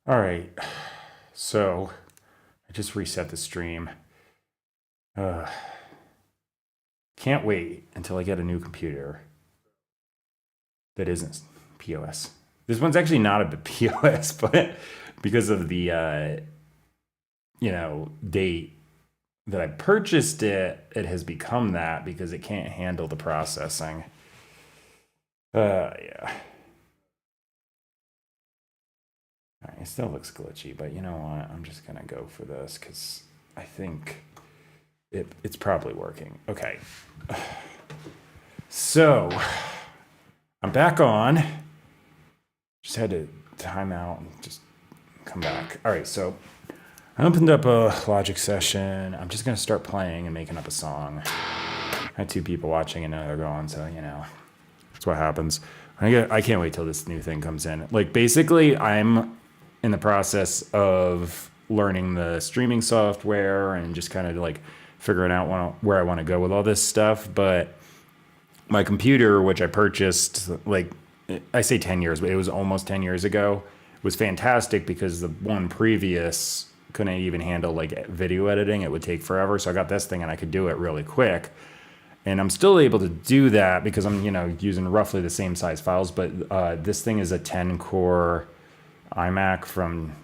All right. So I just reset the stream. Can't wait until I get a new computer that isn't POS. This one's actually not a POS, but because of the date that I purchased it, it has become that because it can't handle the processing. Yeah. All right, it still looks glitchy, but you know what? I'm just gonna go for this because I think it's probably working. Okay. So I'm back on. Just had to time out and just come back. All right, so I opened up a Logic session. I'm just gonna start playing and making up a song. I had two people watching and now they're gone, so that's what happens. I can't wait till this new thing comes in. Like basically, I'm in the process of learning the streaming software and just kind of like figuring out where I want to go with all this stuff. But my computer, which I purchased like I say 10 years, but it was almost 10 years ago, was fantastic because the one previous couldn't even handle like video editing. It would take forever. So I got this thing and I could do it really quick. And I'm still able to do that because I'm, using roughly the same size files. But this thing is a 10-core iMac from,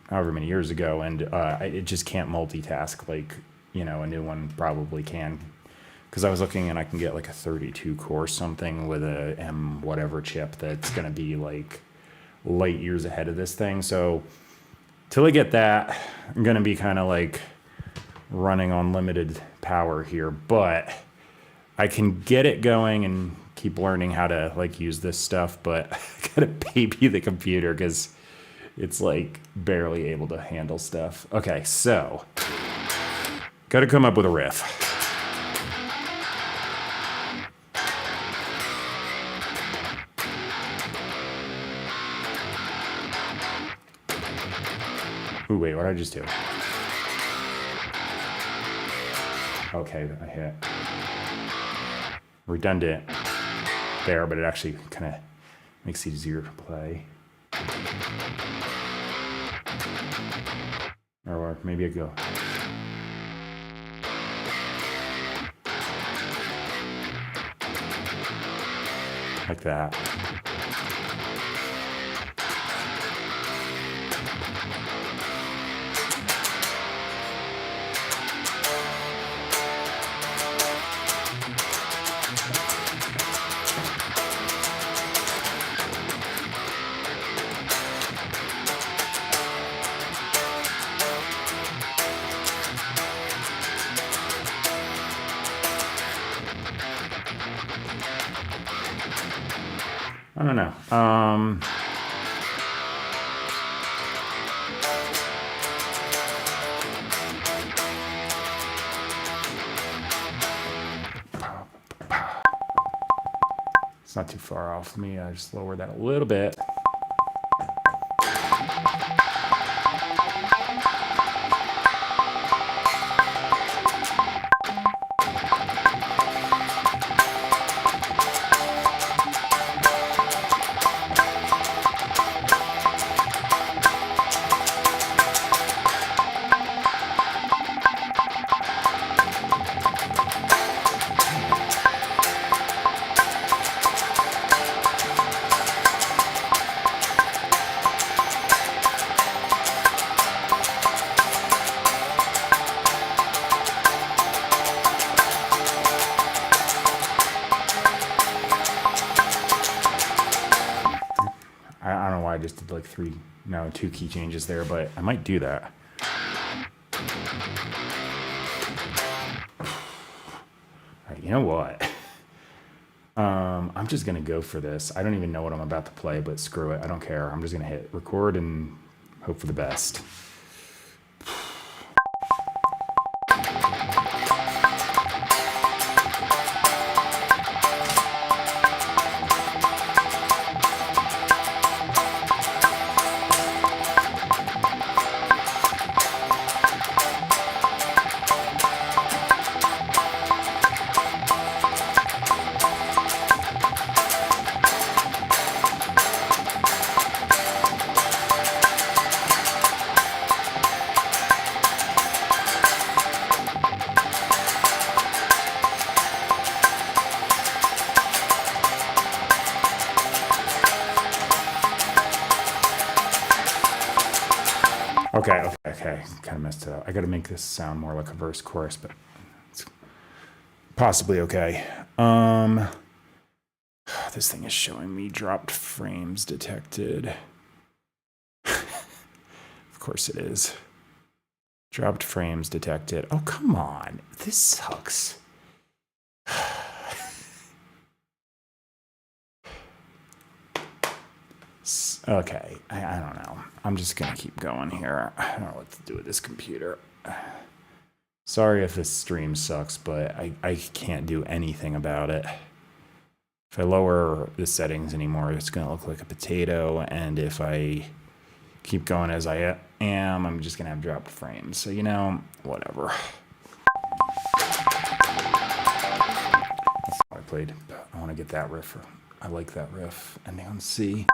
however many years ago. And it just can't multitask like, a new one probably can. Because I was looking and I can get like a 32-core something with a M whatever chip that's going to be like light years ahead of this thing. So till I get that, I'm going to be kind of like running on limited power here. But I can get it going and keep learning how to like use this stuff, but I gotta baby the computer because it's like barely able to handle stuff. Okay, so gotta come up with a riff. Ooh, wait, what did I just do? Okay, I hit redundant there, but it actually kind of makes it easier to play. Or maybe I go. Like that. I don't know. It's not too far off. Let me just lower that a little bit. I don't know why I just did like two key changes there, but I might do that. All right, you know what? I'm just gonna go for this. I don't even know what I'm about to play, but screw it. I don't care. I'm just gonna hit record and hope for the best. Okay. Kind of messed it up. I got to make this sound more like a verse chorus, but it's possibly okay. This thing is showing me dropped frames detected. Of course it is. Dropped frames detected. Oh, come on. This sucks. Okay, I don't know. I'm just gonna keep going here. I don't know what to do with this computer. Sorry if this stream sucks, but I can't do anything about it. If I lower the settings anymore, it's gonna look like a potato, and if I keep going as I am, I'm just gonna have dropped frames. So, you know, whatever. That's how I played. I wanna get that riff. I like that riff. Ending on C.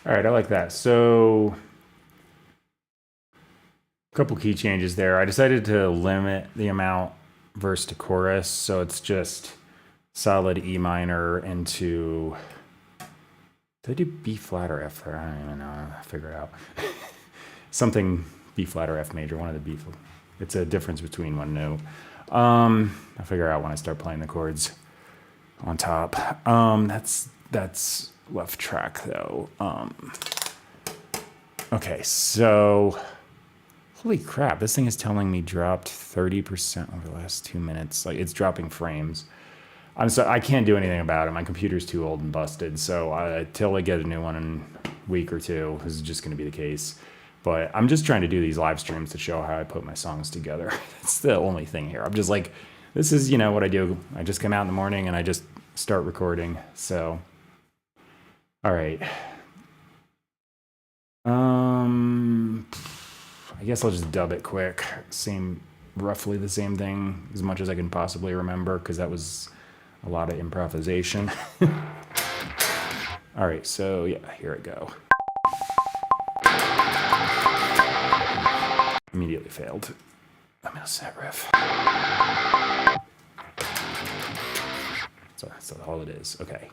All right, I like that. So, a couple key changes there. I decided to limit the amount verse to chorus, so it's just solid E minor into. Did I do B flat or F there? I don't even know. I'll figure it out. Something B flat or F major, one of the B. It's a difference between one note. I'll figure out when I start playing the chords on top. That's left track though. Okay, so holy crap, this thing is telling me dropped 30% over the last 2 minutes. Like, it's dropping frames. I can't do anything about it. My computer's too old and busted, so until I get a new one in a week or two, this is just going to be the case. But I'm just trying to do these live streams to show how I put my songs together. That's the only thing here. I'm just like, this is, what I do. I just come out in the morning and I just start recording. So, all right. I guess I'll just dub it quick. Roughly the same thing as much as I can possibly remember, because that was a lot of improvisation. All right, so yeah, here I go. Immediately failed. Let me listen to that riff. So that's all it is. Okay.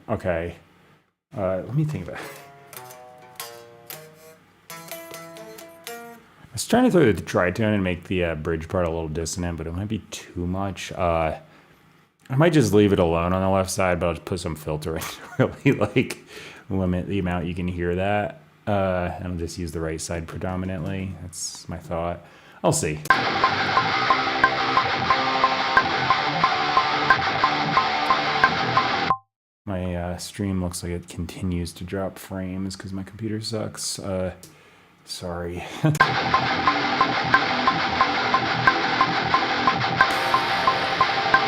Okay. Let me think about it. I was trying to throw the tritone and make the bridge part a little dissonant, but it might be too much. I might just leave it alone on the left side, but I'll just put some filter in to really like limit the amount you can hear that. And I'll just use the right side predominantly. That's my thought. I'll see. My stream looks like it continues to drop frames because my computer sucks. Sorry.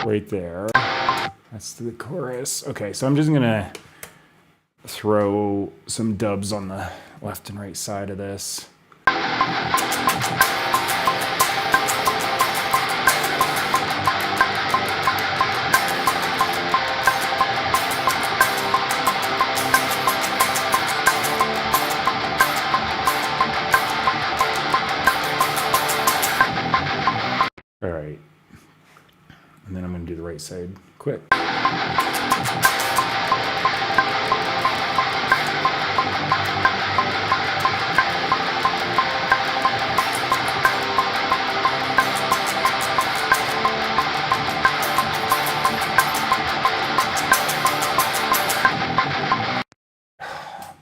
Right there. That's the chorus. Okay, so I'm just gonna throw some dubs on the left and right side of this. All right. And then I'm going to do the right side quick.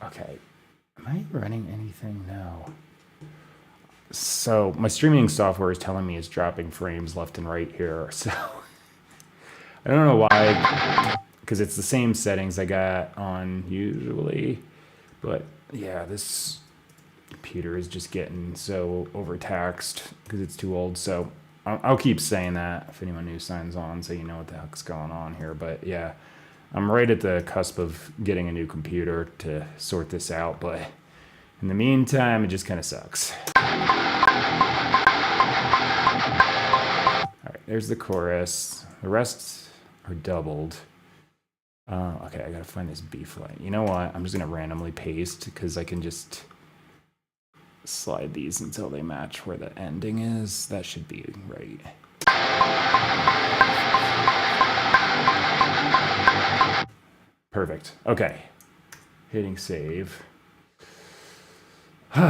Okay. Am I running anything? No. So my streaming software is telling me it's dropping frames left and right here. So I don't know why, because it's the same settings I got on usually. But yeah, this computer is just getting so overtaxed because it's too old. So I'll keep saying that if anyone new signs on, so you know what the heck's going on here. But yeah, I'm right at the cusp of getting a new computer to sort this out. But in the meantime, it just kind of sucks. All right, there's the chorus. The rest are doubled. Okay, I gotta find this B flat. You know what? I'm just gonna randomly paste because I can just slide these until they match where the ending is. That should be right. Perfect. Okay. Hitting save. All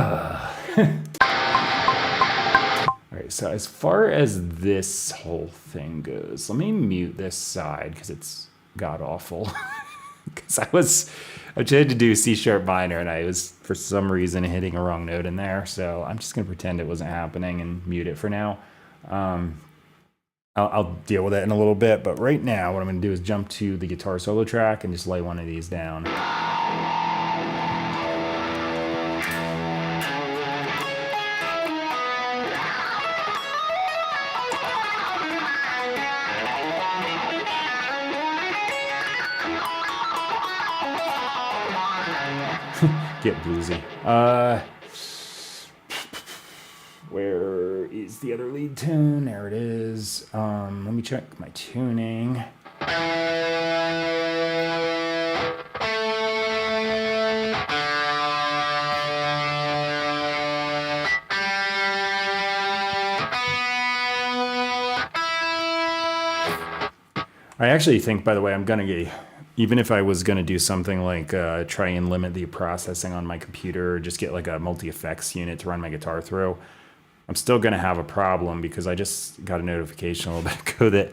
right, so as far as this whole thing goes, let me mute this side because it's god awful. Because I tried to do C sharp minor and I was for some reason hitting a wrong note in there. So I'm just gonna pretend it wasn't happening and mute it for now. I'll deal with it in a little bit, but right now what I'm gonna do is jump to the guitar solo track and just lay one of these down. Get bluesy. Where is the other lead tune? There it is. Let me check my tuning. I actually think, by the way, I'm gonna get, even if I was gonna do something like try and limit the processing on my computer, or just get like a multi-effects unit to run my guitar through, I'm still gonna have a problem because I just got a notification a little bit ago that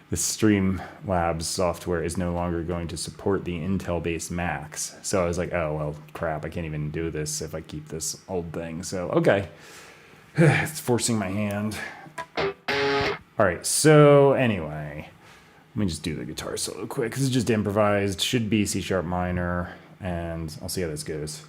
the Streamlabs software is no longer going to support the Intel-based Macs. So I was like, oh, well, crap, I can't even do this if I keep this old thing. So, okay, it's forcing my hand. All right, so anyway, let me just do the guitar solo quick. This is just improvised, should be C sharp minor, and I'll see how this goes.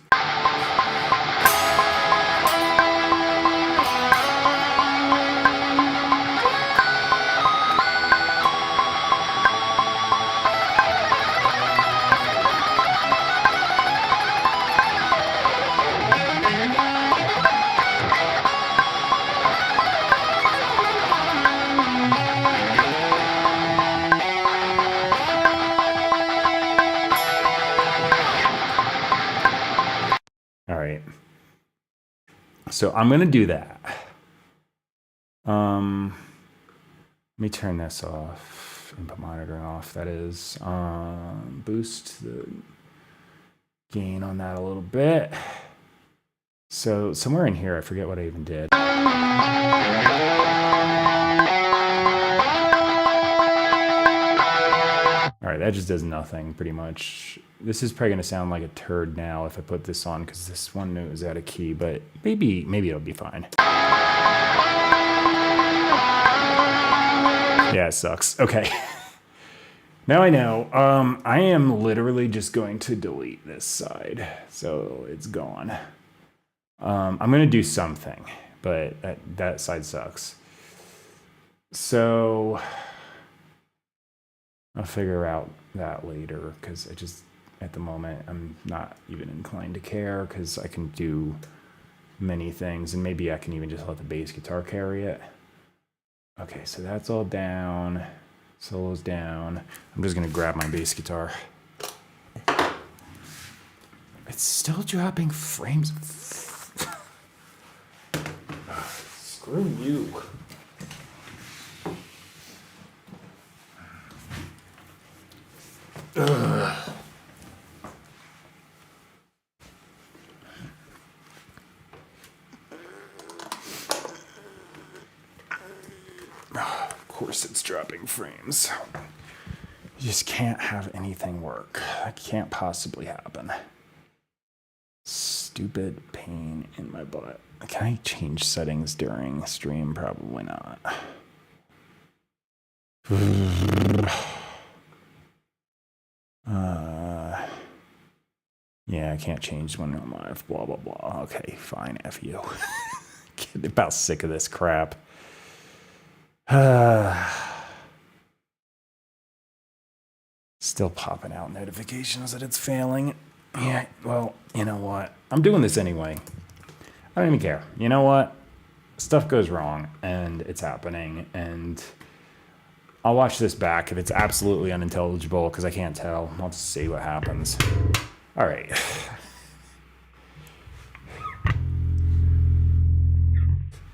So I'm going to do that. Let me turn this off, input monitoring off, that is. Boost the gain on that a little bit. So somewhere in here, I forget what I even did. All right, that just does nothing, pretty much. This is probably going to sound like a turd now if I put this on, because this one note is out of key, but maybe it'll be fine. Yeah, it sucks. Okay. Now I know. I am literally just going to delete this side, so it's gone. I'm going to do something, but that side sucks. So I'll figure out that later, because I just, at the moment, I'm not even inclined to care, because I can do many things, and maybe I can even just let the bass guitar carry it. Okay, so that's all down, solo's down. I'm just gonna grab my bass guitar. It's still dropping frames. Screw you. Ugh. Of course it's dropping frames. You just can't have anything work. That can't possibly happen. Stupid pain in my butt. Can I change settings during stream? Probably not. Yeah, I can't change when I'm live, blah, blah, blah. Okay, fine, F you. Getting about sick of this crap. Still popping out notifications that it's failing. Yeah, well, you know what? I'm doing this anyway. I don't even care. You know what? Stuff goes wrong, and it's happening, and I'll watch this back if it's absolutely unintelligible, because I can't tell. I'll just see what happens. All right.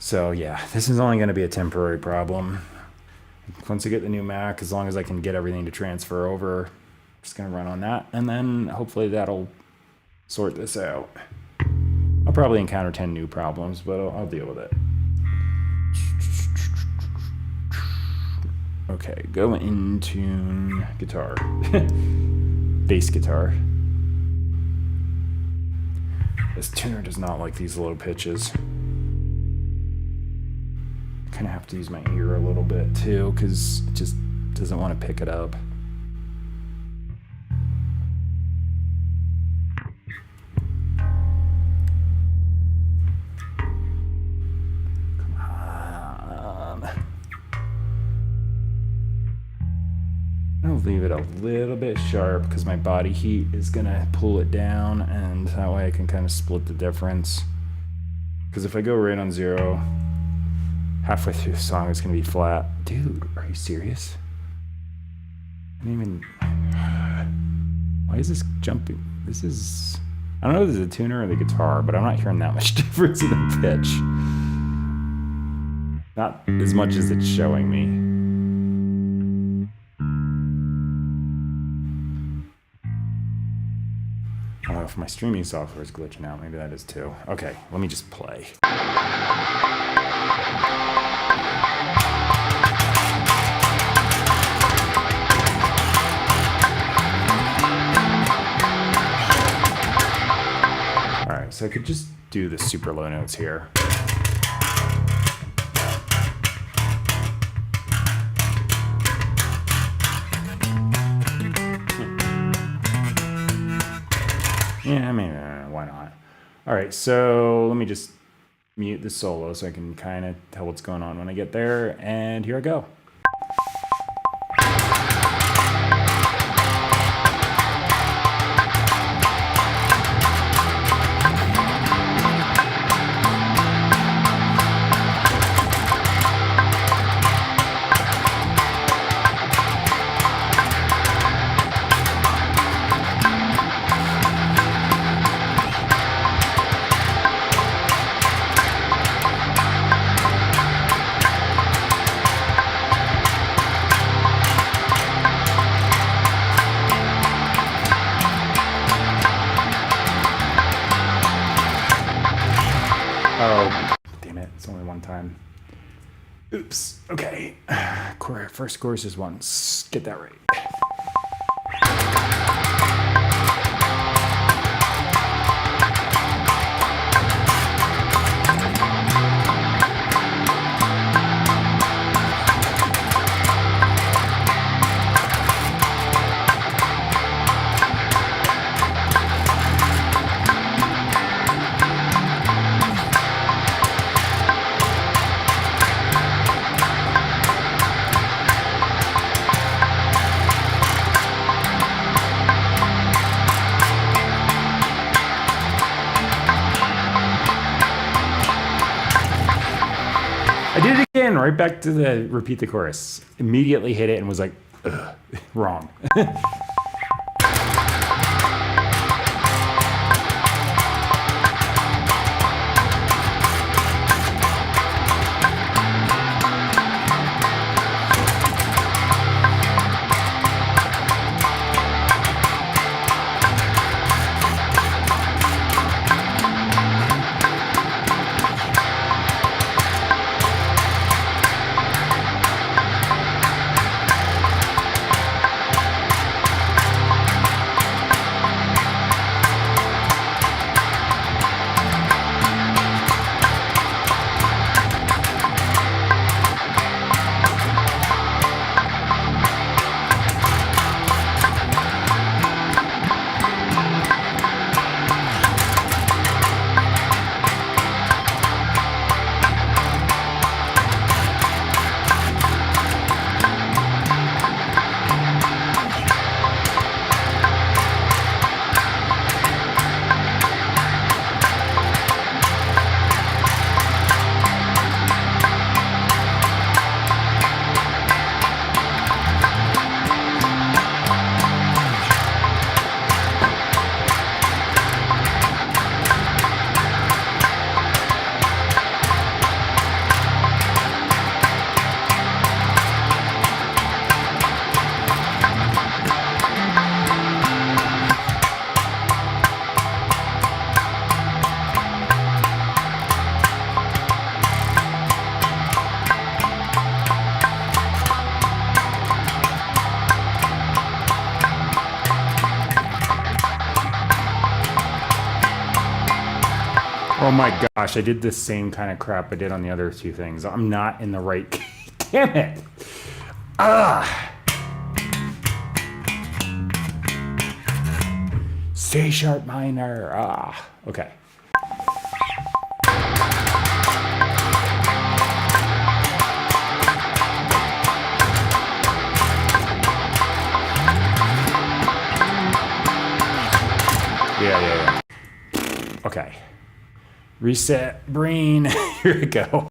So yeah, this is only going to be a temporary problem. Once I get the new Mac, as long as I can get everything to transfer over, I'm just going to run on that. And then hopefully that'll sort this out. I'll probably encounter 10 new problems, but I'll deal with it. Okay, go into guitar. Bass guitar. This tuner does not like these low pitches. Kind of have to use my ear a little bit too, because it just doesn't want to pick it up. Come on. I'll leave it a little bit sharp because my body heat is gonna pull it down, and that way I can kind of split the difference. Because if I go right on 0, halfway through the song it's gonna be flat. Dude, are you serious? I didn't even. Why is this jumping? This is. I don't know if this is a tuner or the guitar, but I'm not hearing that much difference in the pitch. Not as much as it's showing me. I don't know if my streaming software is glitching out. Maybe that is too. Okay, let me just play. Alright, so I could just do the super low notes here. Yeah, I mean, why not? All right, so let me just mute the solo so I can kind of tell what's going on when I get there. And here I go. Oh, damn it. It's only one time. Oops. Okay. First chorus is 1. Get that right. I did it again, right back to the repeat the chorus. Immediately hit it and was like, ugh, wrong. Oh my gosh, I did the same kind of crap I did on the other two things. I'm not in the right key. Damn it. C sharp minor. Okay. Yeah. Okay. Reset brain. Here we go.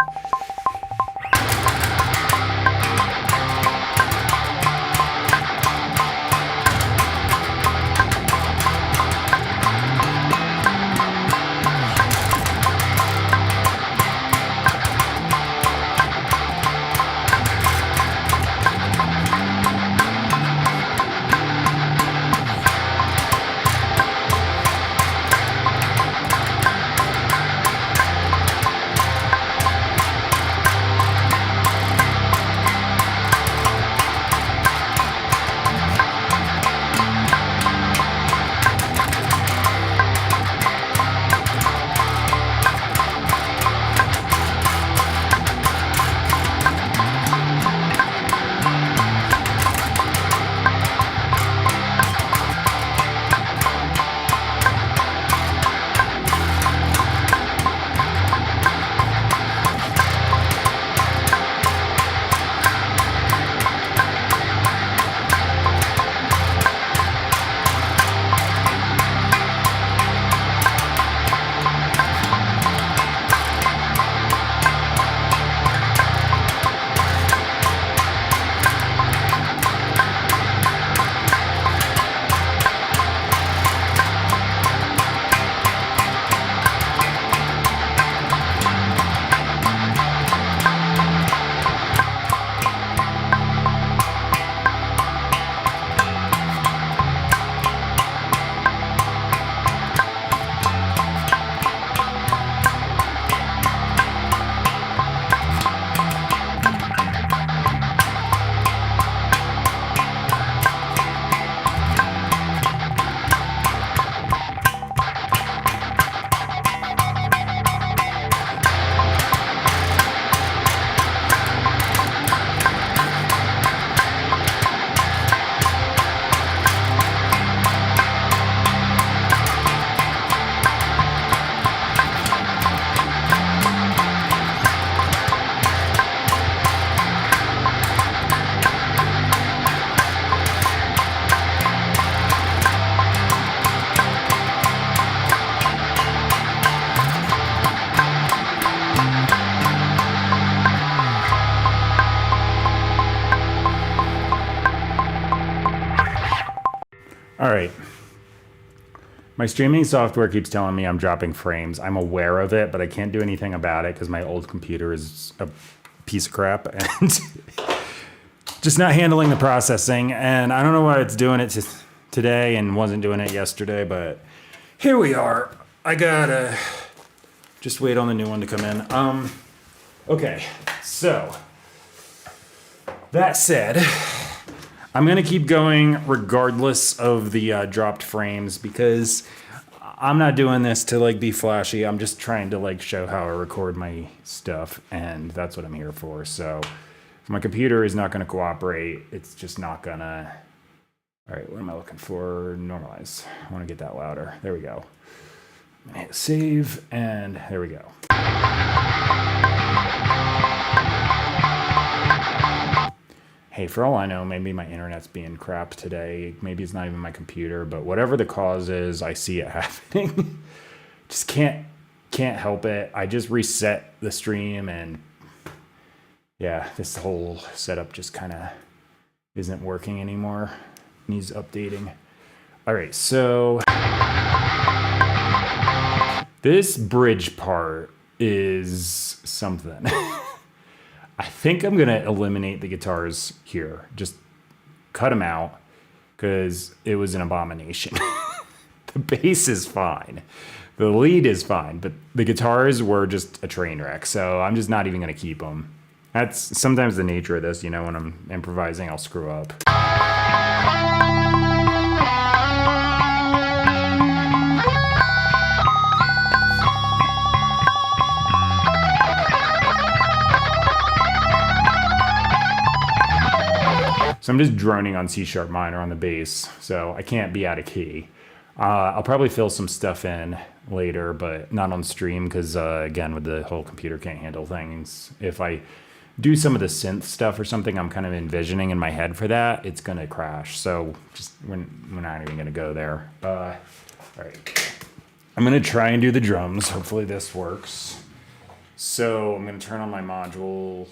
All right. My streaming software keeps telling me I'm dropping frames. I'm aware of it, but I can't do anything about it because my old computer is a piece of crap and just not handling the processing. And I don't know why it's doing it today and wasn't doing it yesterday, but here we are. I gotta just wait on the new one to come in. Okay, so that said, I'm gonna keep going regardless of the dropped frames because I'm not doing this to like be flashy. I'm just trying to like show how I record my stuff, and that's what I'm here for. So if my computer is not gonna cooperate, it's just not gonna. All right, what am I looking for? Normalize. I wanna get that louder. There we go. I'm gonna hit save, and there we go. Hey, for all I know, maybe my internet's being crap today. Maybe it's not even my computer, but whatever the cause is, I see it happening. Just can't help it. I just reset the stream, and yeah, this whole setup just kind of isn't working anymore. Needs updating. All right, so this bridge part is something. I think I'm going to eliminate the guitars here. Just cut them out because it was an abomination. The bass is fine. The lead is fine, but the guitars were just a train wreck. So I'm just not even going to keep them. That's sometimes the nature of this, you know, when I'm improvising, I'll screw up. So I'm just droning on C# minor on the bass, so I can't be out of key. I'll probably fill some stuff in later, but not on stream because, again, with the whole computer can't handle things. If I do some of the synth stuff or something I'm kind of envisioning in my head for that, it's going to crash. So just we're not even going to go there. All right. I'm going to try and do the drums. Hopefully this works. So I'm going to turn on my module,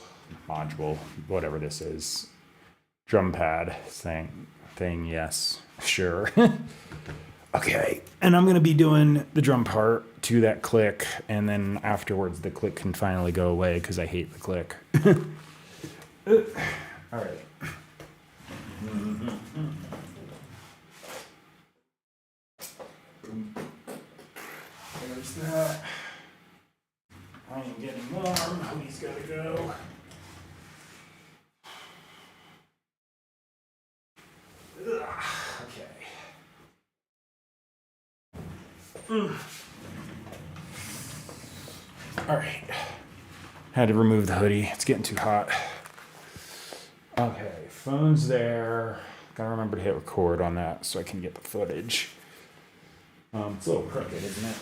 whatever this is. Drum pad thing, yes, sure. Okay, and I'm going to be doing the drum part to that click, and then afterwards the click can finally go away because I hate the click. All right. There's that. I am getting warm. Hoodie's got to go. Okay. All right. Had to remove the hoodie. It's getting too hot. Okay, phone's there. Gotta remember to hit record on that so I can get the footage. It's a little crooked, isn't it?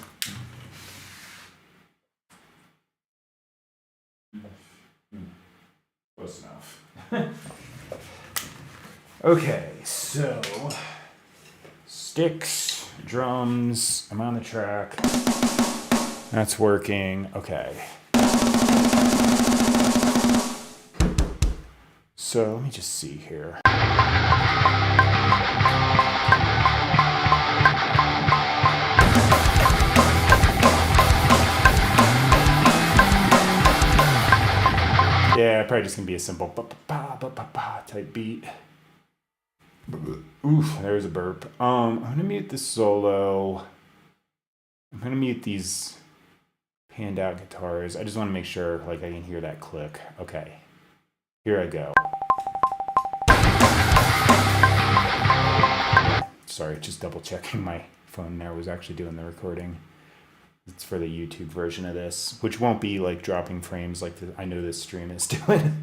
Close enough. Okay, so sticks, drums, I'm on the track. That's working. Okay. So let me just see here. Yeah, probably just gonna be a simple ba-ba-ba-ba-ba type beat. Oof, there's a burp. I'm gonna mute the solo. I'm gonna mute these panned out guitars. I just want to make sure like I can hear that click. Okay, here I go. Sorry, just double checking my phone there was actually doing the recording. It's for the YouTube version of this, which won't be like dropping frames like I know this stream is doing.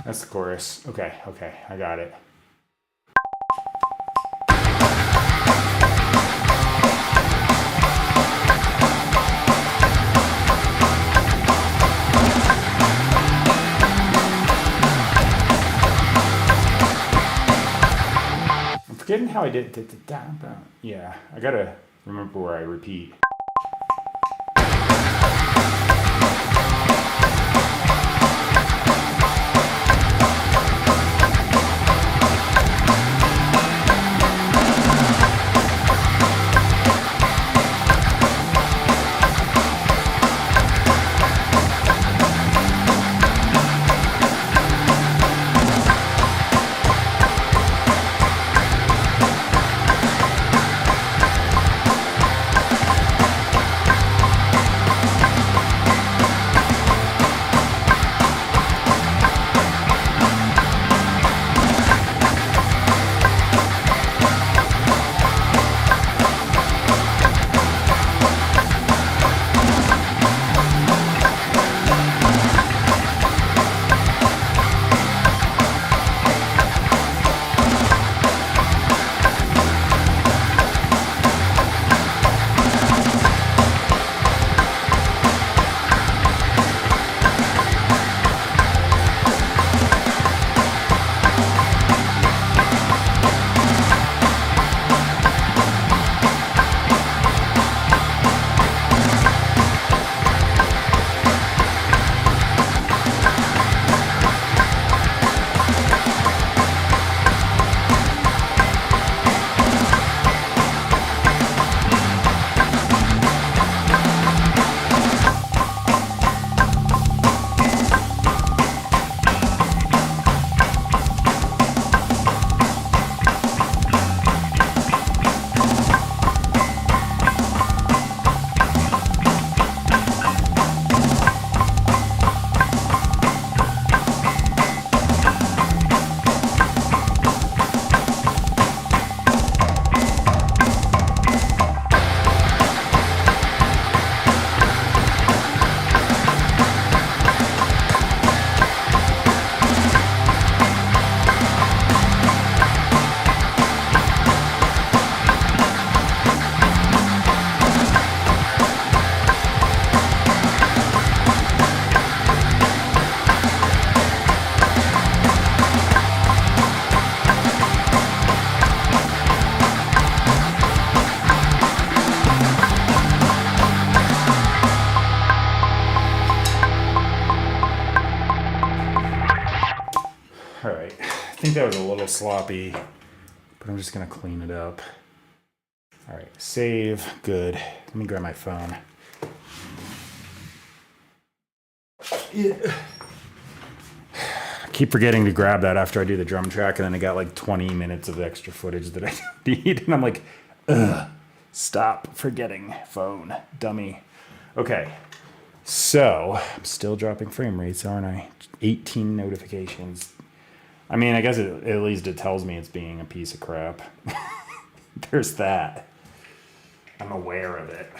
That's the chorus. Okay, I got it. I'm forgetting how I did. Yeah, I gotta remember where I repeat. think that was a little sloppy, but I'm just gonna clean it up. All right, save, good. Let me grab my phone. Yeah. I keep forgetting to grab that after I do the drum track, and then I got like 20 minutes of extra footage that I don't need, and I'm like, ugh, stop forgetting phone, dummy. Okay, so I'm still dropping frame rates, aren't I? 18 notifications. I mean, I guess at least it tells me it's being a piece of crap. There's that. I'm aware of it.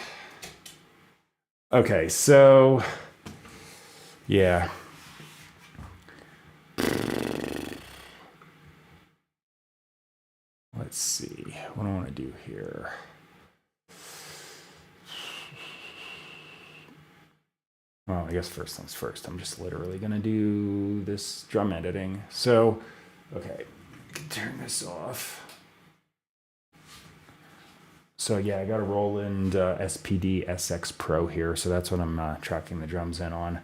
Okay, so yeah. Let's see. What do I want to do here? Well, I guess first things first. I'm just literally going to do this drum editing. So, okay, turn this off. So yeah, I got a Roland SPD SX Pro here, so that's what I'm tracking the drums in on.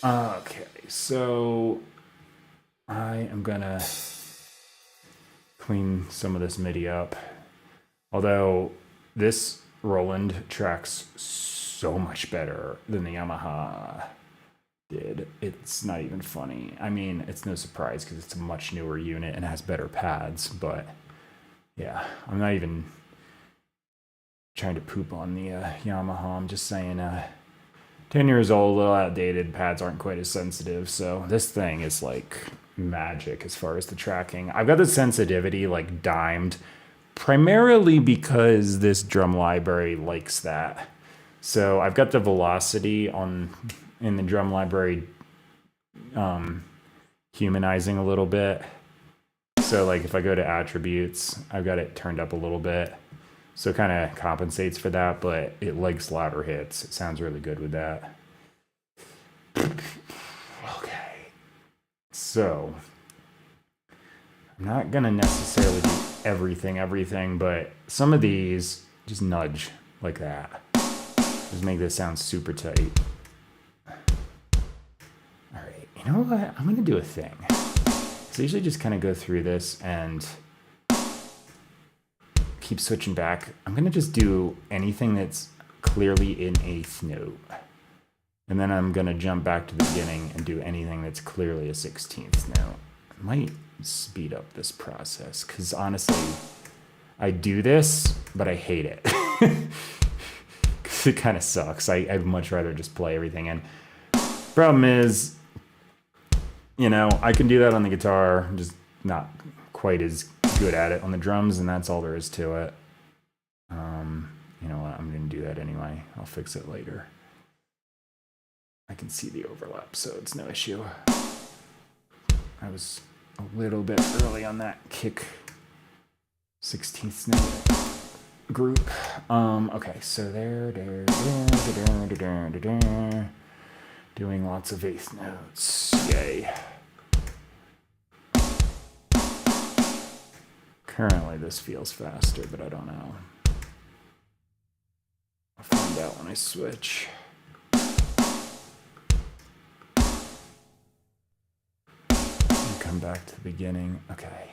Okay, so I am gonna clean some of this MIDI up. Although this Roland tracks so much better than the Yamaha did. It's not even funny. I mean, it's no surprise because it's a much newer unit and has better pads, but yeah, I'm not even trying to poop on the Yamaha. I'm just saying 10 years old, a little outdated, pads aren't quite as sensitive. So this thing is like magic as far as the tracking. I've got the sensitivity like dimed primarily because this drum library likes that. So I've got the velocity in the drum library humanizing a little bit. So like if I go to attributes, I've got it turned up a little bit. So it kind of compensates for that, but it likes louder hits. It sounds really good with that. Okay. So I'm not going to necessarily do everything, but some of these just nudge like that. Just make this sound super tight. All right, you know what? I'm going to do a thing. So I usually just kind of go through this and keep switching back. I'm going to just do anything that's clearly in eighth note. And then I'm going to jump back to the beginning and do anything that's clearly a 16th note. I might speed up this process because honestly, I do this, but I hate it. Because it kind of sucks. I'd much rather just play everything in. Problem is, you know, I can do that on the guitar, I'm just not quite as good at it on the drums, and that's all there is to it. You know what, I'm going to do that anyway. I'll fix it later. I can see the overlap, so it's no issue. I was a little bit early on that kick 16th note group. Okay, so there, doing lots of eighth notes. Yay. Currently this feels faster, but I don't know. I'll find out when I switch. Come back to the beginning. Okay.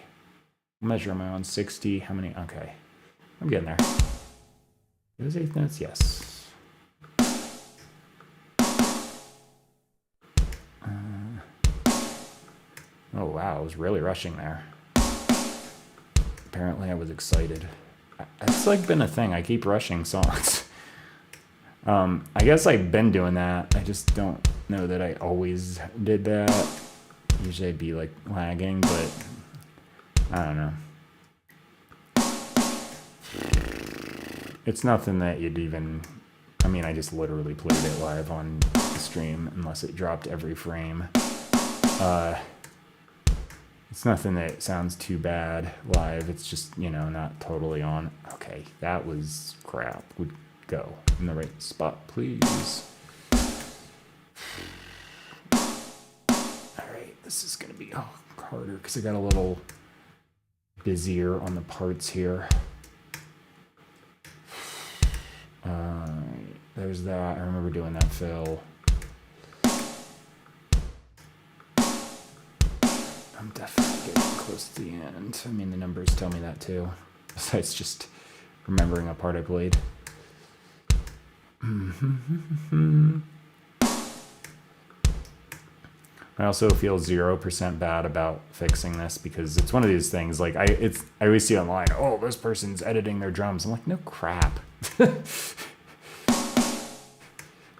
Measure am I on 60? How many? Okay. I'm getting there. Those eighth notes? Yes. Oh wow, I was really rushing there. Apparently I was excited. It's like been a thing. I keep rushing songs. I guess I've been doing that. I just don't know that I always did that. Usually I'd be like lagging, but I don't know. It's nothing that you'd even, I mean, I just literally played it live on the stream unless it dropped every frame. It's nothing that sounds too bad live. It's just, you know, not totally on. Okay, that was crap. Would go in the right spot, please. This is going to be harder because I got a little busier on the parts here. There's that. I remember doing that fill. I'm definitely getting close to the end. I mean, the numbers tell me that too. Besides just remembering a part I played. I also feel 0% bad about fixing this because it's one of these things. Like I always see online, oh, this person's editing their drums. I'm like, no crap.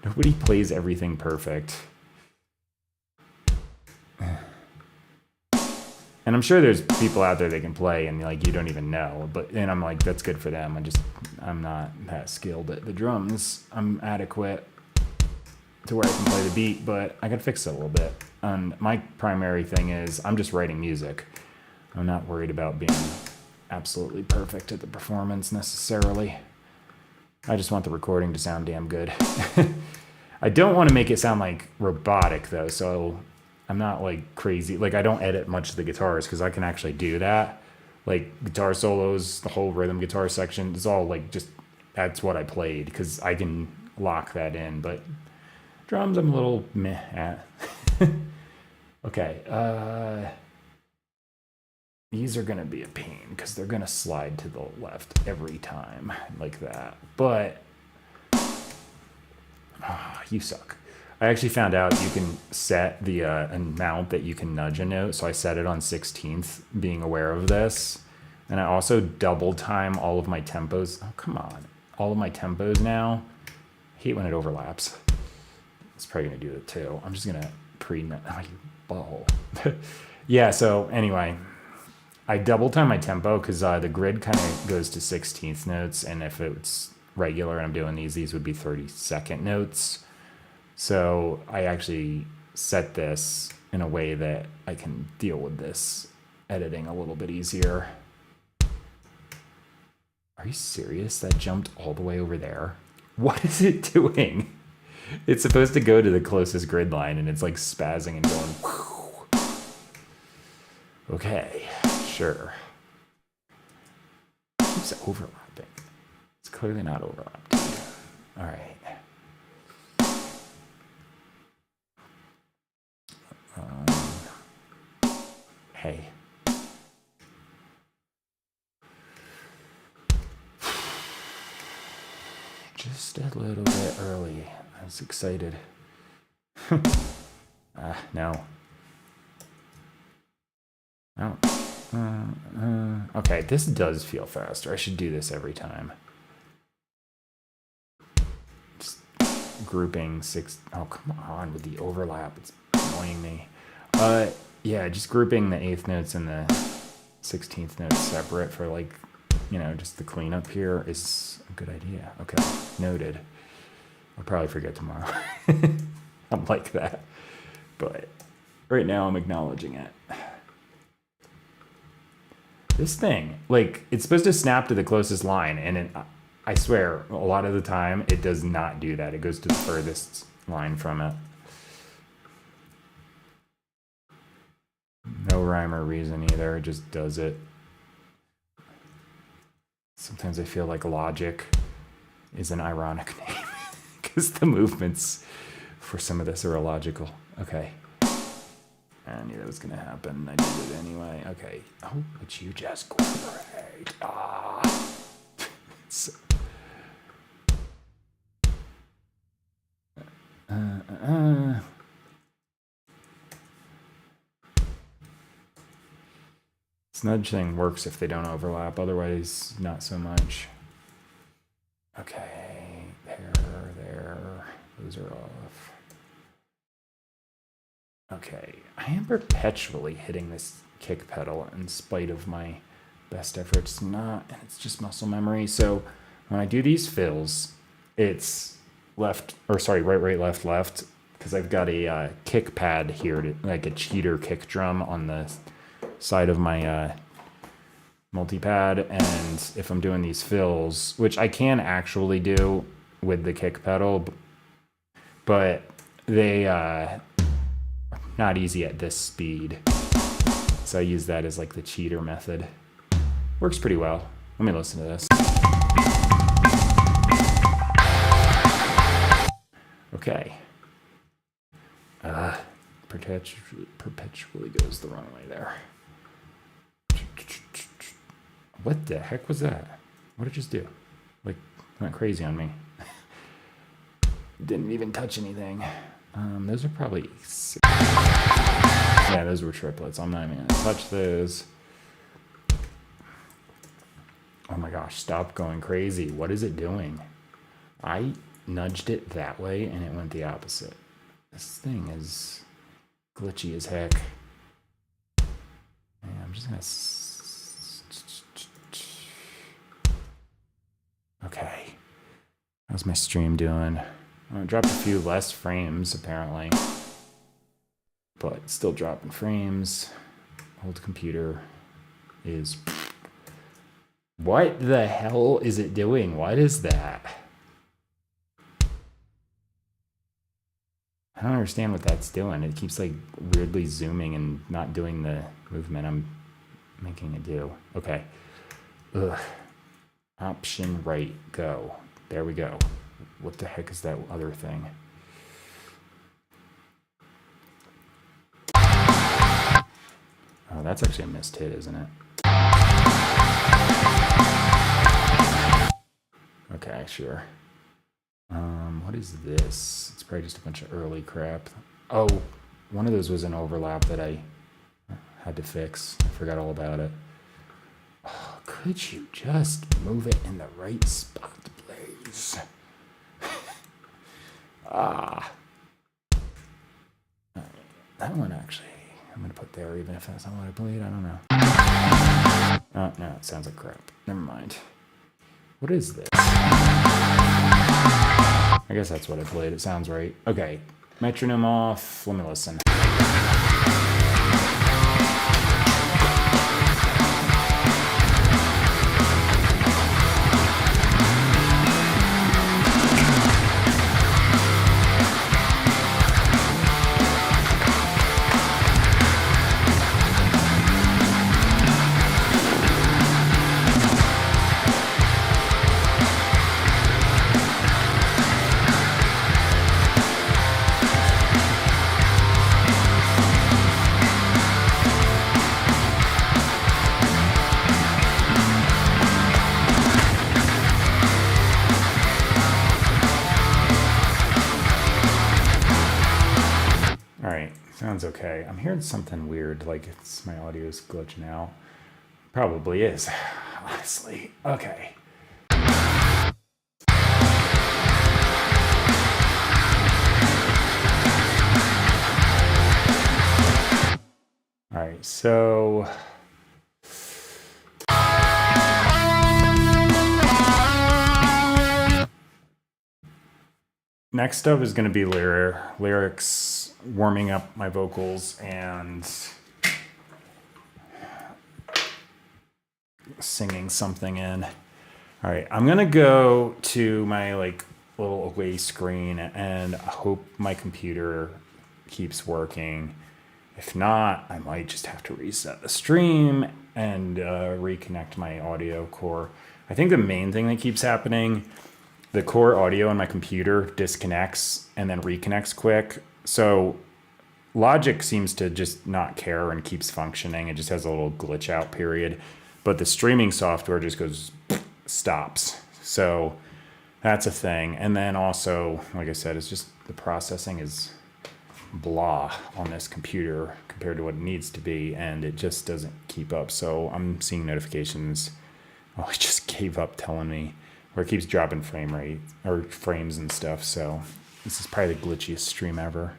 Nobody plays everything perfect. And I'm sure there's people out there that can play and like you don't even know, and I'm like, that's good for them. I'm not that skilled at the drums. I'm adequate to where I can play the beat, but I gotta fix it a little bit. And my primary thing is I'm just writing music. I'm not worried about being absolutely perfect at the performance necessarily. I just want the recording to sound damn good. I don't want to make it sound like robotic though, so I'm not like crazy. Like I don't edit much of the guitars because I can actually do that. Like guitar solos, the whole rhythm guitar section, it's all like just, that's what I played because I can lock that in. But drums, I'm a little meh at. Okay, these are gonna be a pain because they're gonna slide to the left every time like that. But you suck. I actually found out you can set the amount that you can nudge a note. So I set it on 16th, being aware of this. And I also double time all of my tempos. Oh, come on. All of my tempos now. I hate when it overlaps. It's probably going to do it too. I'm just going to oh, you butthole. Yeah, so anyway, I double time my tempo because the grid kind of goes to 16th notes. And if it's regular and I'm doing these would be 32nd notes. So I actually set this in a way that I can deal with this editing a little bit easier. Are you serious? That jumped all the way over there? What is it doing? It's supposed to go to the closest grid line and it's like spazzing and going. Whew. Okay, sure. It keeps overlapping. It's clearly not overlapped. All right. Hey. Just a little bit early. I was excited. No. Oh. Okay, this does feel faster. I should do this every time. Just grouping six. Oh, come on with the overlap. It's annoying me. Yeah, just grouping the 8th notes and the 16th notes separate for like, you know, just the cleanup here is a good idea. Okay, noted. I'll probably forget tomorrow. I'm like that. But right now I'm acknowledging it. This thing, like, it's supposed to snap to the closest line, and I swear, a lot of the time, it does not do that. It goes to the furthest line from it. No rhyme or reason either, it just does it. Sometimes I feel like Logic is an ironic name because the movements for some of this are illogical. Okay. I knew that was going to happen. I did it anyway. Okay. Oh, would you just cooperate? Ah. This nudge thing works if they don't overlap, otherwise not so much. Okay, there, those are off. Okay, I am perpetually hitting this kick pedal in spite of my best efforts. And it's just muscle memory. So when I do these fills, it's right, left, because I've got a kick pad here, like a cheater kick drum on the side of my multi-pad, and if I'm doing these fills, which I can actually do with the kick pedal, but they not easy at this speed, so I use that as like the cheater method. Works pretty well. Let me listen to this. Okay. perpetually goes the wrong way there. What the heck was that? What did it just do? Like, went crazy on me. Didn't even touch anything. Those are probably yeah, those were triplets. I'm not even gonna touch those. Oh my gosh, stop going crazy. What is it doing? I nudged it that way and it went the opposite. This thing is glitchy as heck. Yeah, I'm just gonna okay. How's my stream doing? I dropped a few less frames apparently, but still dropping frames. Old computer is. What the hell is it doing? What is that? I don't understand what that's doing. It keeps like weirdly zooming and not doing the movement I'm making it do. Okay. Ugh. Option right, go. There we go. What the heck is that other thing? Oh, that's actually a missed hit, isn't it? Okay, sure. What is this? It's probably just a bunch of early crap. Oh, one of those was an overlap that I had to fix. I forgot all about it. Oh, could you just move it in the right spot, please? Ah. That one actually, I'm going to put there even if that's not what I played. I don't know. Oh, no, it sounds like crap. Never mind. What is this? I guess that's what I played. It sounds right. Okay, metronome off. Let me listen. Sounds okay. I'm hearing something weird, like it's my audio's glitching out. Probably is, honestly. Okay. All right, so next up is going to be lyrics, warming up my vocals and singing something in. All right, I'm going to go to my like little away screen and hope my computer keeps working. If not, I might just have to reset the stream and reconnect my audio core. I think the main thing that keeps happening, the core audio on my computer disconnects and then reconnects quick. So Logic seems to just not care and keeps functioning. It just has a little glitch out period. But the streaming software just goes, stops. So that's a thing. And then also, like I said, it's just the processing is blah on this computer compared to what it needs to be. And it just doesn't keep up. So I'm seeing notifications. Oh, it just gave up telling me, where it keeps dropping frame rate or frames and stuff. So this is probably the glitchiest stream ever.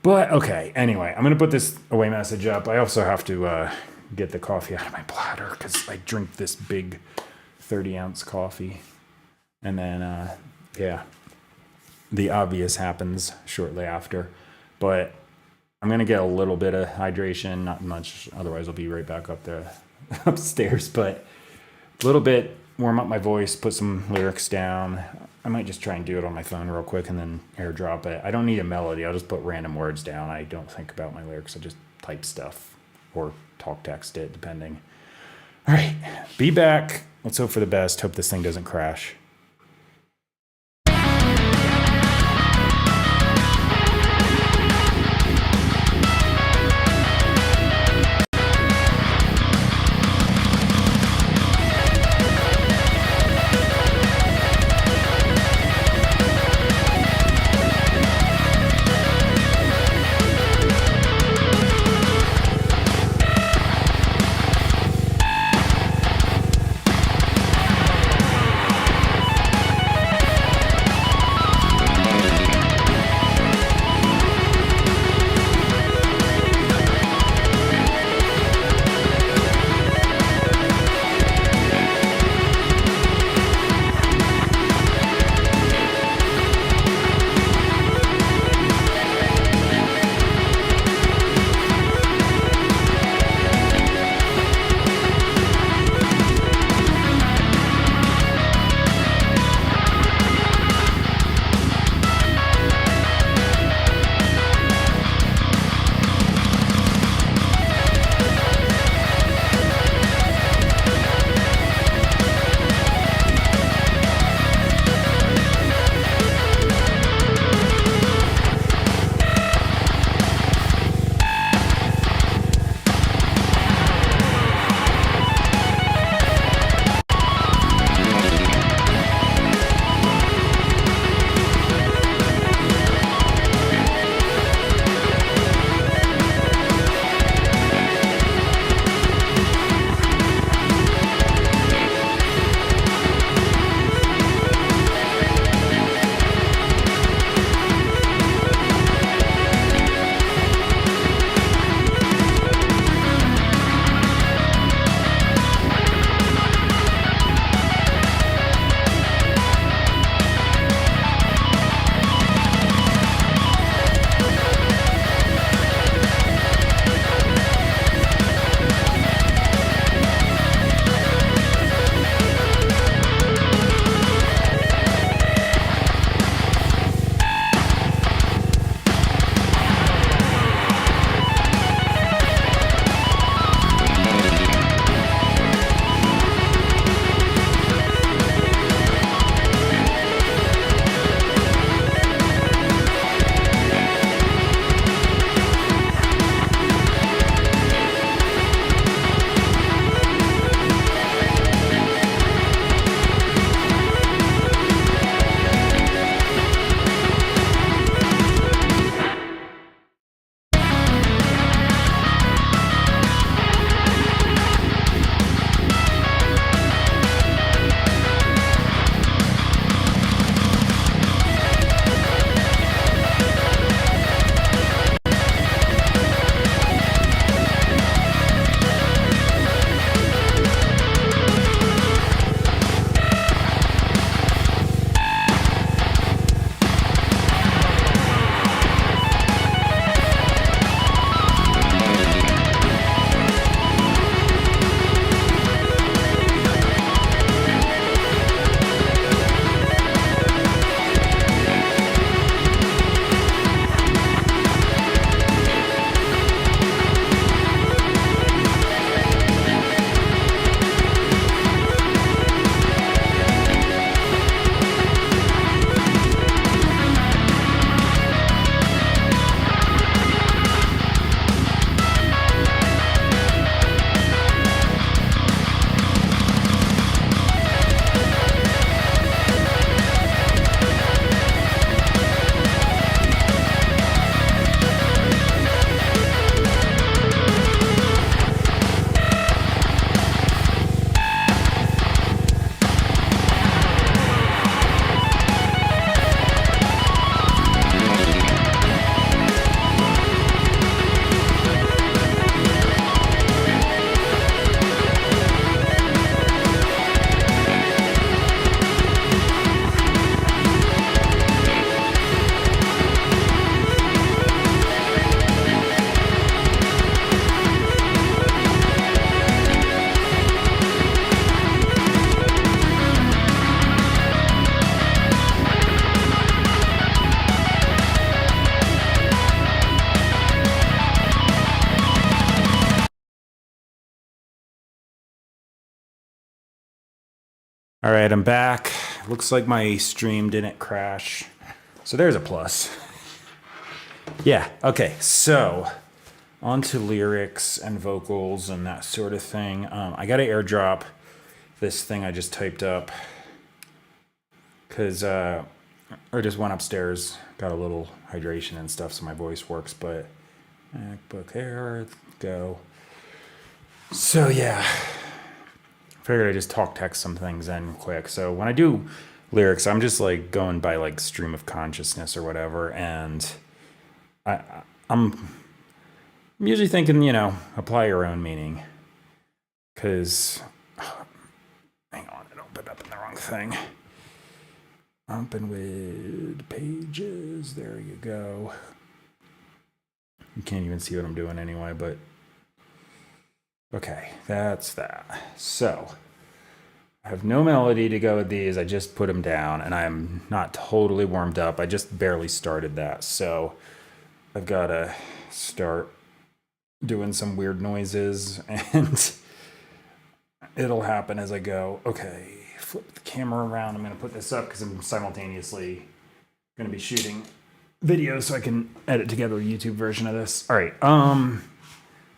But okay, anyway, I'm going to put this away message up. I also have to get the coffee out of my bladder because I drink this big 30-ounce coffee. And then, yeah, the obvious happens shortly after. But I'm going to get a little bit of hydration, not much. Otherwise, I'll be right back up there upstairs. But a little bit, warm up my voice, put some lyrics down. I might just try and do it on my phone real quick and then airdrop it. I don't need a melody. I'll just put random words down. I don't think about my lyrics. I just type stuff or talk text it, depending. All right, be back. Let's hope for the best. Hope this thing doesn't crash. All right, I'm back. Looks like my stream didn't crash. So there's a plus. Yeah, okay, so on to lyrics and vocals and that sort of thing. I got to airdrop this thing I just typed up because I just went upstairs, got a little hydration and stuff so my voice works, but MacBook Air, go. So yeah, figured I just text some things in quick. So when I do lyrics, I'm just like going by like stream of consciousness or whatever, and I'm usually thinking, apply your own meaning. Because, hang on, I opened up in the wrong thing. Open with pages, there you go. You can't even see what I'm doing anyway, but okay, that's that. So I have no melody to go with these. I just put them down and I'm not totally warmed up. I just barely started that. So I've got to start doing some weird noises and it'll happen as I go. Okay, flip the camera around. I'm going to put this up because I'm simultaneously going to be shooting videos so I can edit together a YouTube version of this. All right,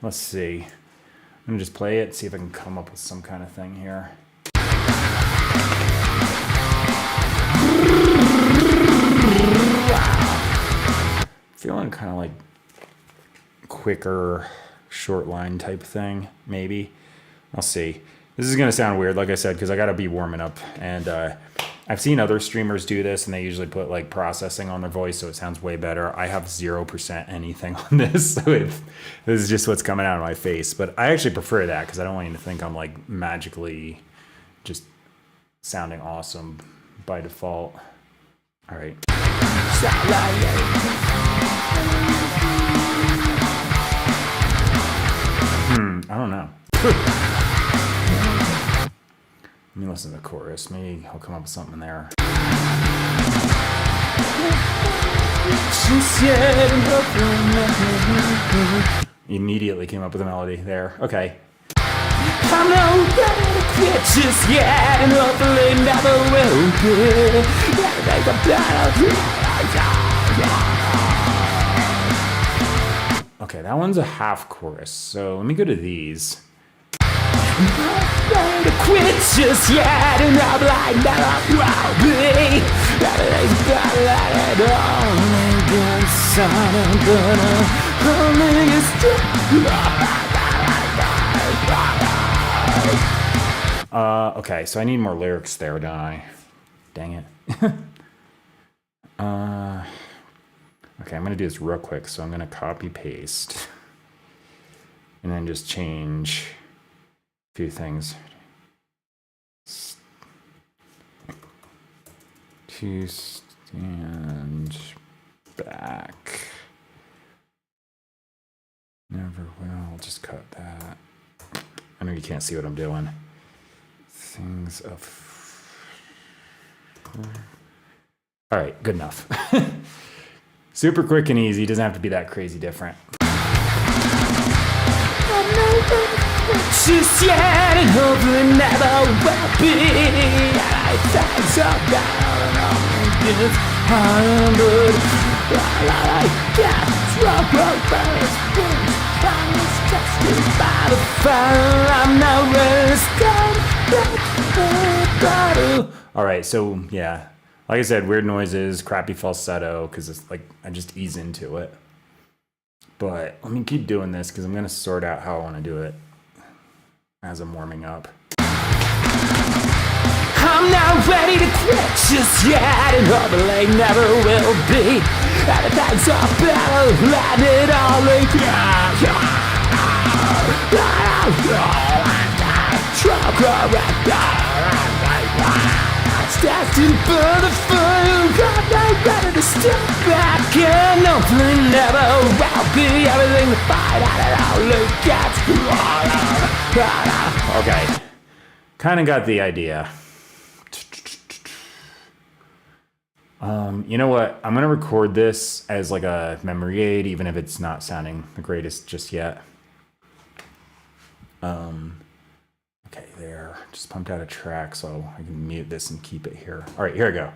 let's see. I'm going to just play it, see if I can come up with some kind of thing here. Feeling kind of like quicker short line type thing, maybe. I'll see. This is going to sound weird, like I said, because I got to be warming up. And I've seen other streamers do this, and they usually put like processing on their voice, so it sounds way better. I have 0% anything on this, so this is just what's coming out of my face. But I actually prefer that because I don't want you to think I'm like magically just sounding awesome by default. All right. I don't know. Let me listen to the chorus. Maybe I'll come up with something there. Immediately came up with a melody there. Okay. I'm not ready to quit just yet, and hopefully never will be. Okay, that one's a half chorus, so let me go to these. I'm not ready to quit just yet, and I'm like never will be. Everything's better than it only gets sadder, but only is okay, so I need more lyrics there, don't I? Dang it. Okay, I'm gonna do this real quick, so I'm gonna copy paste and then just change a few things. To stand back. Never will. Just cut that. I know you can't see what I'm doing. Things of. All right, good enough. Super quick and easy. Doesn't have to be that crazy different. Just yet and hopefully never will be. I think so down on this hundred. I get trouble, but it's been tested by the fire. I'm not ready to stand back. All right, so yeah. Like I said, weird noises, crappy falsetto, because it's like I just ease into it. But let me keep doing this because I'm going to sort out how I want to do it as I'm warming up. I'm not ready to quit just yet, and hopefully never will be. Everything's up better, let it all leak. Destined for the fire, I'm not ready to step back, and hopefully never will be. Everything to fight out it all, okay, kind of got the idea. You know what? I'm gonna record this as like a memory aid, even if it's not sounding the greatest just yet. Okay, there. Just pumped out a track so I can mute this and keep it here. All right, here I go.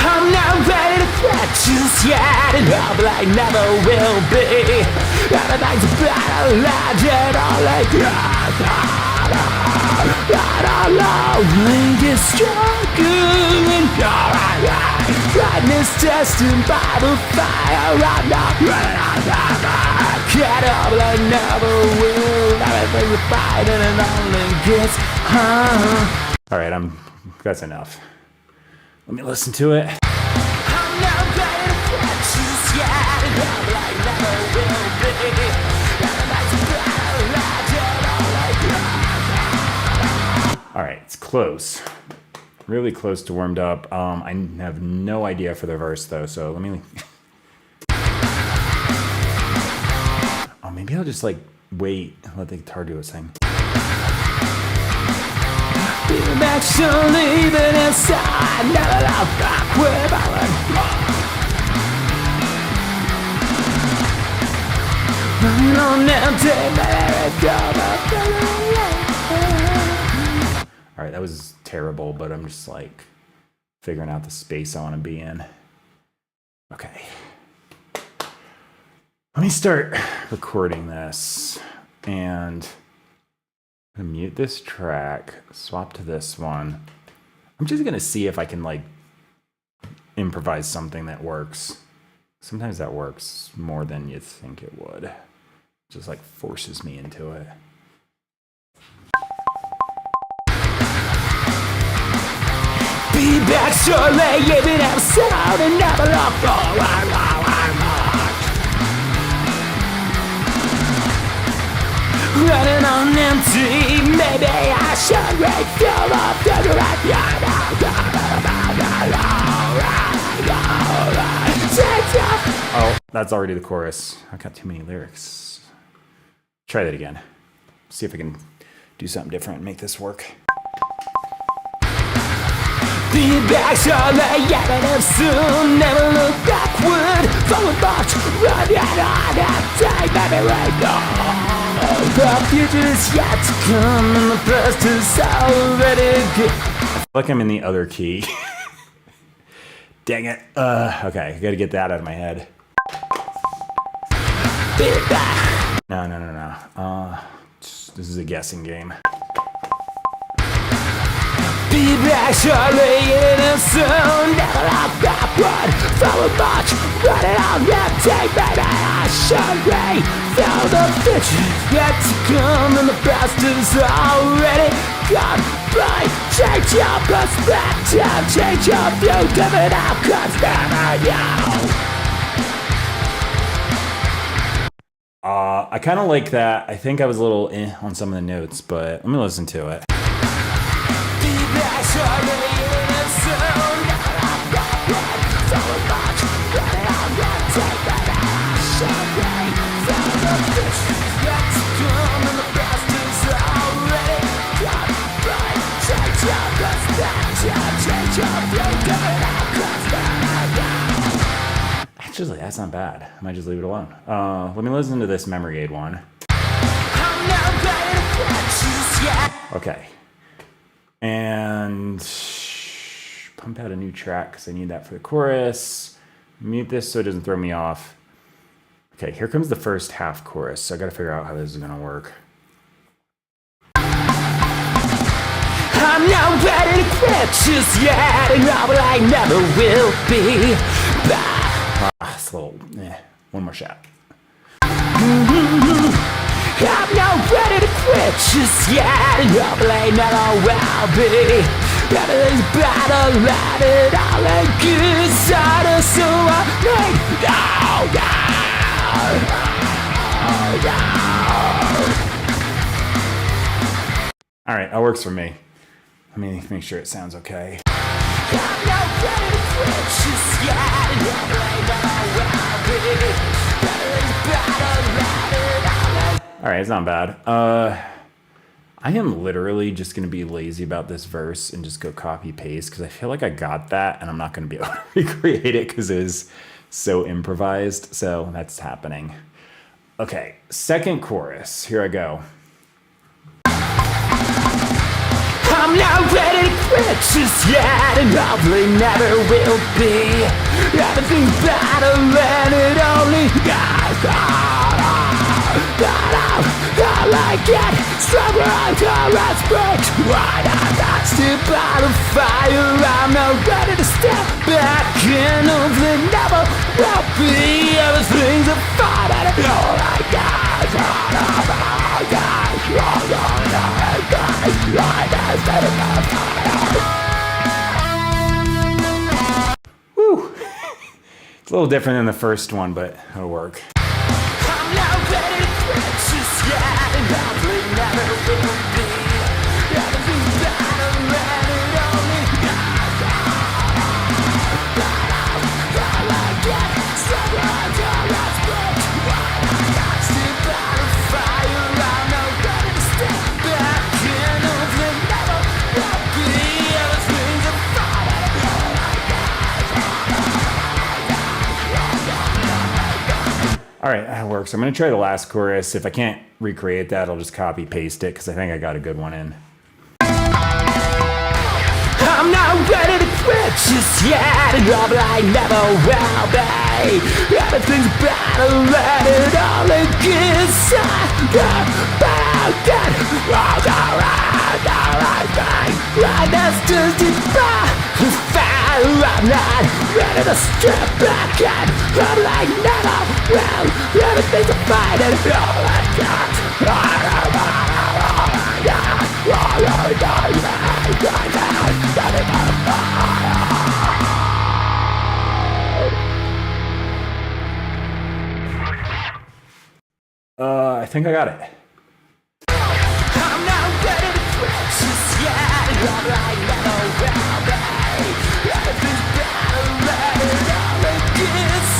I'm not ready to quit just yet, and I never will be. Everything's better, legend, all I got. Is struggling, brightness destined by the fire. I'm not ready to get up, I never will. Everything's fighting and only gets All right, that's enough. Let me listen to it. I'm not ready to quit just yet, and I never will be. Everything's better, legend, all I got. All right, it's close. Really close to warmed up. I have no idea for the verse though, so let me. Oh, maybe I'll just like wait and let the guitar do its thing. I'm actually leaving inside, never love back where I went. Running on empty, All right, that was terrible, but I'm just like figuring out the space I want to be in. Okay. Let me start recording this, and I'm gonna mute this track, swap to this one. I'm just gonna see if I can like improvise something that works. Sometimes that works more than you think it would. It just like forces me into it. Be back shortly, even outside and never look forward. Running on empty, maybe I should refill up the Oh, that's already the chorus. I got too many lyrics. Try that again. See if I can do something different and make this work. Be back shortly, even soon. Never look backward, forward march, run on and take baby right now. The future is yet to come, and the past is already gone. I feel like I'm in the other key. Dang it. Okay, I gotta get that out of my head. Be back. No. This is a guessing game. Be back shortly, even soon. Never look backward, forward march, running on and take baby I should be. Now the future yet to come, and the past is already gone by. Change your perspective, change your view, different outcomes, never you. I kind of like that. I think I was a little on some of the notes, but let me listen to it. Be back shortly, even soon. Never look backward, forward march, running on and take baby I should be. The future yet to come, and the past is already gone by. Change your perspective, change your view, different outcomes, never you. Actually, that's not bad. I might just leave it alone. Let me listen to this Memory Aid one. I'm not ready to quit just yet. Okay. And pump out a new track because I need that for the chorus. Mute this so it doesn't throw me off. Okay, here comes the first half chorus. So I got to figure out how this is going to work. I'm not ready to quit just yet, and I never will be. It's a little, one more shot. I'm not ready to quit just yet, and I never will be. Everything's better, let it all in good side, so I need All right, that works for me. Let me make sure it sounds okay. I'm not ready to quit just yet, and I never will be. Everything's better, let it all in. All right, it's not bad. I am literally just going to be lazy about this verse and just go copy paste because I feel like I got that and I'm not going to be able to recreate it because it is so improvised. So that's happening. Okay, second chorus. Here I go. I'm not ready to quit just yet, and probably never will be. Everything's better and it only I like it, stronger until it's breaks. Right, I'm still by the fire. I'm not ready to step back in. Hopefully never will be. Everything's a fight and it's all I got. Woo! It's a little different than the first one, but it'll work. I'm not ready to quit just yet, and probably never will be. Everything's better and it only I like it, stronger until it's breaks. I'm still by the fire. I'm not ready to step back in. Hopefully never will be. Everything's a fight and it's all I All right, that works. I'm going to try the last chorus. If I can't recreate that, I'll just copy paste it because I think I got a good one in. I'm not ready to quit just yet, and I never will be. Everything's better and it only gets about it. That's just it. I'm not ready to step back in. I'm like never will. Everything's a fight and all I got. I think I got it. I'm not ready to quit just yet, and I never will be. Everything's better and it only gets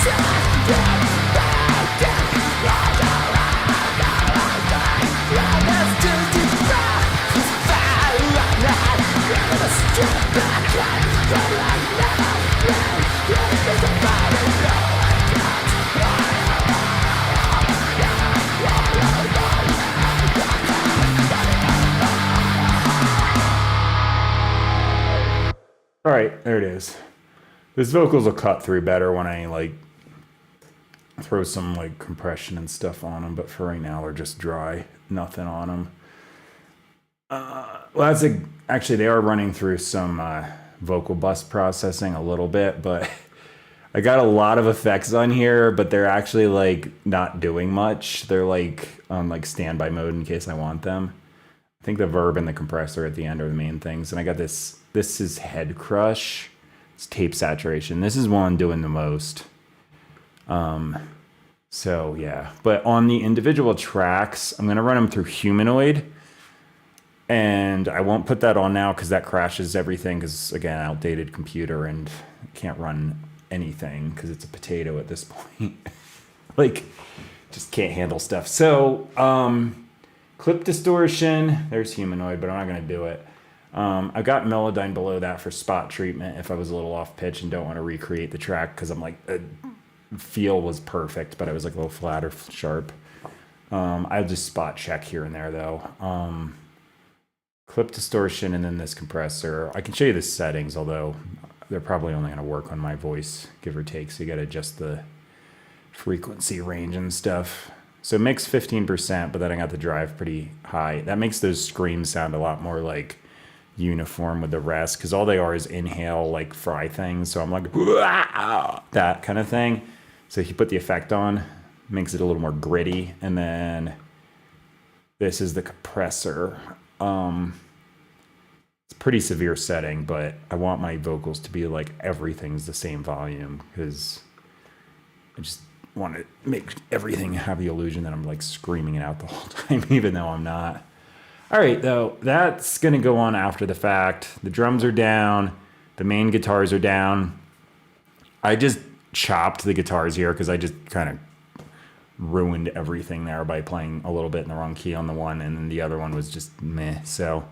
That's just it. I'm not ready to step back in. I'm like never will. Everything's a fight and all I All right, there it is. Those vocals will cut through better when I like throw some like compression and stuff on them, but for right now they're just dry, nothing on them. Well, actually they are running through some vocal bus processing a little bit, but I got a lot of effects on here, but they're actually like not doing much. They're like on like standby mode in case I want them. I think the verb and the compressor at the end are the main things. And I got this is Head Crush. It's tape saturation. This is one doing the most. So yeah, but on the individual tracks, I'm gonna run them through Humanoid, and I won't put that on now because that crashes everything. Because again, outdated computer and can't run anything because it's a potato at this point. Like, just can't handle stuff. So clip distortion. There's Humanoid, but I'm not gonna do it. I've got Melodyne below that for spot treatment if I was a little off pitch and don't want to recreate the track because I'm like, feel was perfect, but I was like a little flat or sharp. I'll just spot check here and there though. Clip distortion and then this compressor. I can show you the settings, although they're probably only going to work on my voice, give or take. So you got to adjust the frequency range and stuff. So mix 15%, but then I got the drive pretty high. That makes those screams sound a lot more like uniform with the rest because all they are is inhale like fry things. So I'm like that kind of thing. So if you put the effect on, makes it a little more gritty. And then this is the compressor. It's a pretty severe setting, but I want my vocals to be like everything's the same volume because I just want to make everything have the illusion that I'm like screaming it out the whole time, even though I'm not. All right, though, that's going to go on after the fact. The drums are down. The main guitars are down. I just chopped the guitars here because I just kind of ruined everything there by playing a little bit in the wrong key on the one, and then the other one was just meh. So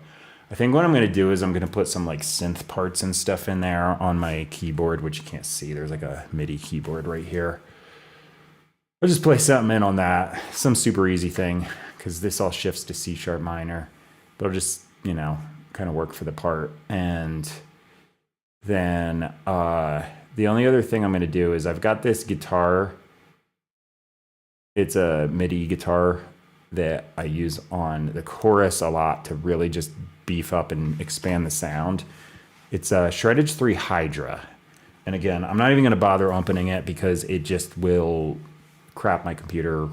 I think what I'm going to do is I'm going to put some like synth parts and stuff in there on my keyboard, which you can't see. There's like a MIDI keyboard right here. I'll just play something in on that. Some super easy thing because this all shifts to C sharp minor. But I'll just, you know, kind of work for the part. And then the only other thing I'm going to do is I've got this guitar. It's a MIDI guitar that I use on the chorus a lot to really just beef up and expand the sound. It's a Shreddage 3 Hydra. And again, I'm not even going to bother opening it because it just will crap my computer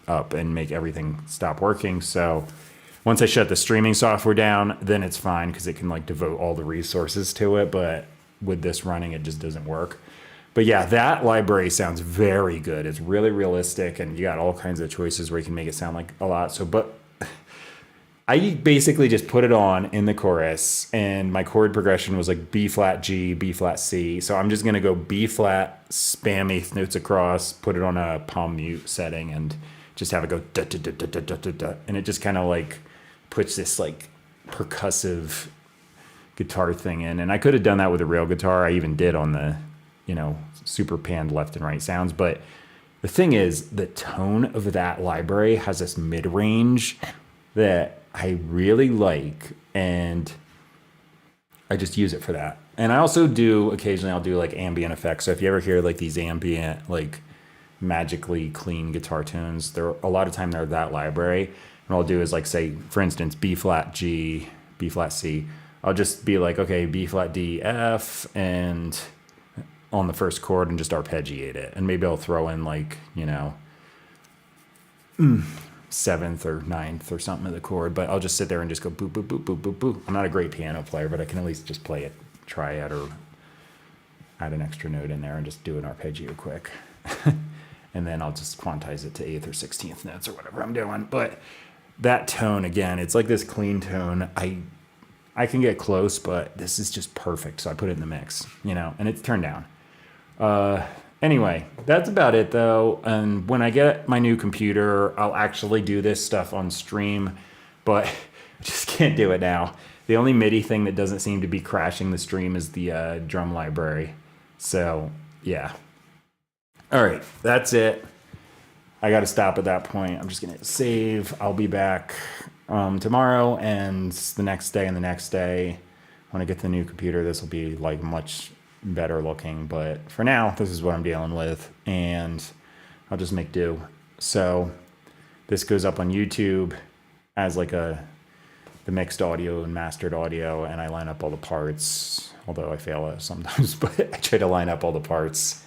up and make everything stop working. So once I shut the streaming software down, then it's fine because it can like devote all the resources to it. But with this running, it just doesn't work. But yeah, that library sounds very good. It's really realistic, and you got all kinds of choices where you can make it sound like a lot. So, but I basically just put it on in the chorus, and my chord progression was like B flat G, B flat C. So I'm just gonna go B flat, spam eighth notes across, put it on a palm mute setting, and just have it go da da da da da da da da, and it just kind of like puts this like percussive guitar thing in. And I could have done that with a real guitar. I even did on the, you know, super panned left and right sounds. But the thing is, the tone of that library has this mid-range that I really like, and I just use it for that. And I also do, occasionally I'll do like ambient effects. So if you ever hear like these ambient, like magically clean guitar tunes, they're a lot of time they're that library. And what I'll do is like say, for instance, B flat G, B flat C. I'll just be like, okay, B flat D, F, and on the first chord, and just arpeggiate it. And maybe I'll throw in like, you know, seventh or ninth or something of the chord, but I'll just sit there and just go boop, boop, boop, boop, boop, boop. I'm not a great piano player, but I can at least just play it, try it, or add an extra note in there and just do an arpeggio quick. And then I'll just quantize it to 8th or 16th notes or whatever I'm doing. But that tone, again, it's like this clean tone. I can get close, but this is just perfect. So I put it in the mix, you know, and it's turned down. Anyway, that's about it though. And when I get my new computer, I'll actually do this stuff on stream, but I just can't do it now. The only MIDI thing that doesn't seem to be crashing the stream is the drum library. So yeah. All right, that's it. I got to stop at that point. I'm just going to save. I'll be back tomorrow and the next day and the next day. When I get the new computer, this will be like much better looking. But for now, this is what I'm dealing with, and I'll just make do. So this goes up on YouTube as like the mixed audio and mastered audio, and I line up all the parts, although I fail at it sometimes, but I try to line up all the parts.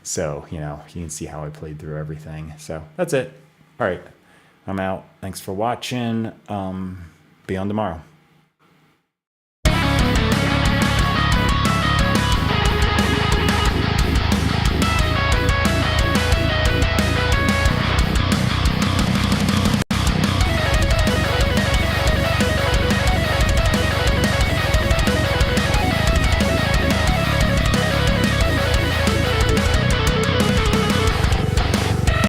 So, you know, you can see how I played through everything. So that's it. All right, I'm out. Thanks for watching. Be on tomorrow.